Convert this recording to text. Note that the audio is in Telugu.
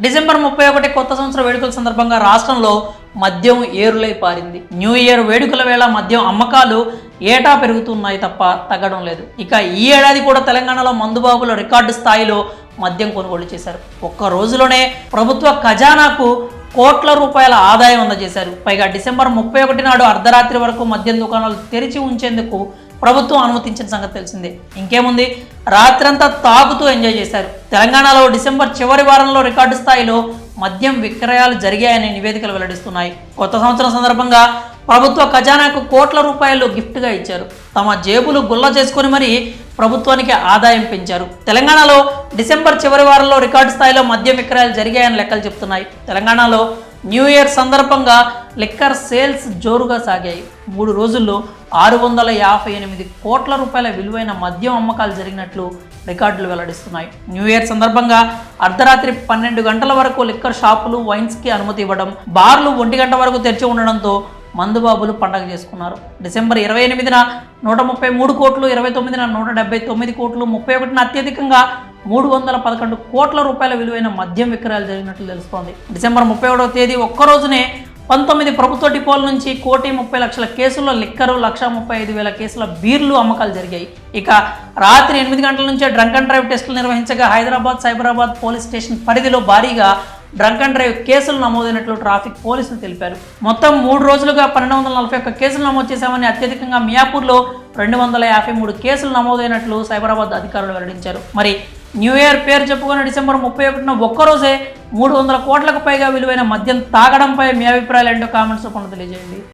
డిసెంబర్ 31 కొత్త సంవత్సర వేడుకల సందర్భంగా రాష్ట్రంలో మద్యం ఏరులై పారింది. న్యూ ఇయర్ వేడుకల వేళ మద్యం అమ్మకాలు ఏటా పెరుగుతున్నాయి తప్ప తగ్గడం లేదు. ఇక ఈ ఏడాది కూడా తెలంగాణలో మందుబాబులు రికార్డు స్థాయిలో మద్యం కొనుగోలు చేశారు. ఒక్క రోజులోనే ప్రభుత్వ ఖజానాకు కోట్ల రూపాయల ఆదాయం అందజేశారు. పైగా డిసెంబర్ 31 నాడు అర్ధరాత్రి వరకు మద్యం దుకాణాలు తెరిచి ఉంచేందుకు ప్రభుత్వం అనుమతించిన సంగతి తెలిసిందే. ఇంకేముంది, రాత్రంతా తాగుతూ ఎంజాయ్ చేశారు. తెలంగాణలో డిసెంబర్ చివరి వారంలో రికార్డు స్థాయిలో మద్యం విక్రయాలు జరిగాయని నివేదికలు వెల్లడిస్తున్నాయి. కొత్త సంవత్సరం సందర్భంగా ప్రభుత్వ ఖజానాకు కోట్ల రూపాయలు గిఫ్ట్గా ఇచ్చారు. తమ జేబులు గుల్ల చేసుకుని మరీ ప్రభుత్వానికి ఆదాయం పెంచారు. తెలంగాణలో డిసెంబర్ చివరి వారంలో రికార్డు స్థాయిలో మద్యం విక్రయాలు జరిగాయని లెక్కలు చెప్తున్నాయి. తెలంగాణలో న్యూ ఇయర్ సందర్భంగా లిక్కర్ సేల్స్ జోరుగా సాగాయి. 3 రోజుల్లో 658 కోట్ల రూపాయల విలువైన మద్యం అమ్మకాలు జరిగినట్లు రికార్డులు వెల్లడిస్తున్నాయి. న్యూ ఇయర్ సందర్భంగా అర్ధరాత్రి 12 గంటల వరకు లిక్కర్ షాపులు, వైన్స్కి అనుమతి ఇవ్వడం, బార్లు 1 గంట వరకు తెరిచి ఉండడంతో మందుబాబులు పండగ చేసుకున్నారు. డిసెంబర్ 28న 133 కోట్లు, 29న 179 కోట్లు, 31న అత్యధికంగా 311 కోట్ల రూపాయల విలువైన మద్యం విక్రయాలు జరిగినట్లు తెలుస్తోంది. డిసెంబర్ 31వ తేదీ ఒక్కరోజునే 19 ప్రభుత్వ డిపోల నుంచి 1,30,00,000 కేసుల్లో లిక్కరు, 1,35,000 కేసుల బీర్లు అమ్మకాలు జరిగాయి. ఇక రాత్రి 8 గంటల నుంచే డ్రంక్ అండ్ డ్రైవ్ టెస్టులు నిర్వహించగా హైదరాబాద్, సైబరాబాద్ పోలీస్ స్టేషన్ పరిధిలో భారీగా డ్రంక్ అండ్ డ్రైవ్ కేసులు నమోదైనట్లు ట్రాఫిక్ పోలీసులు తెలిపారు. మొత్తం 3 రోజులుగా 1241 కేసులు నమోదు చేశామని, అత్యధికంగా మియాపూర్లో 253 కేసులు నమోదైనట్లు సైబరాబాద్ అధికారులు వెల్లడించారు. మరి న్యూ ఇయర్ పేరు చెప్పుకున్న డిసెంబర్ 31న ఒక్కరోజే 300 కోట్లకు పైగా విలువైన మద్యం తాగడంపై మీ అభిప్రాయాలు ఏంటో కామెంట్స్ రూపంలో తెలియజేయండి.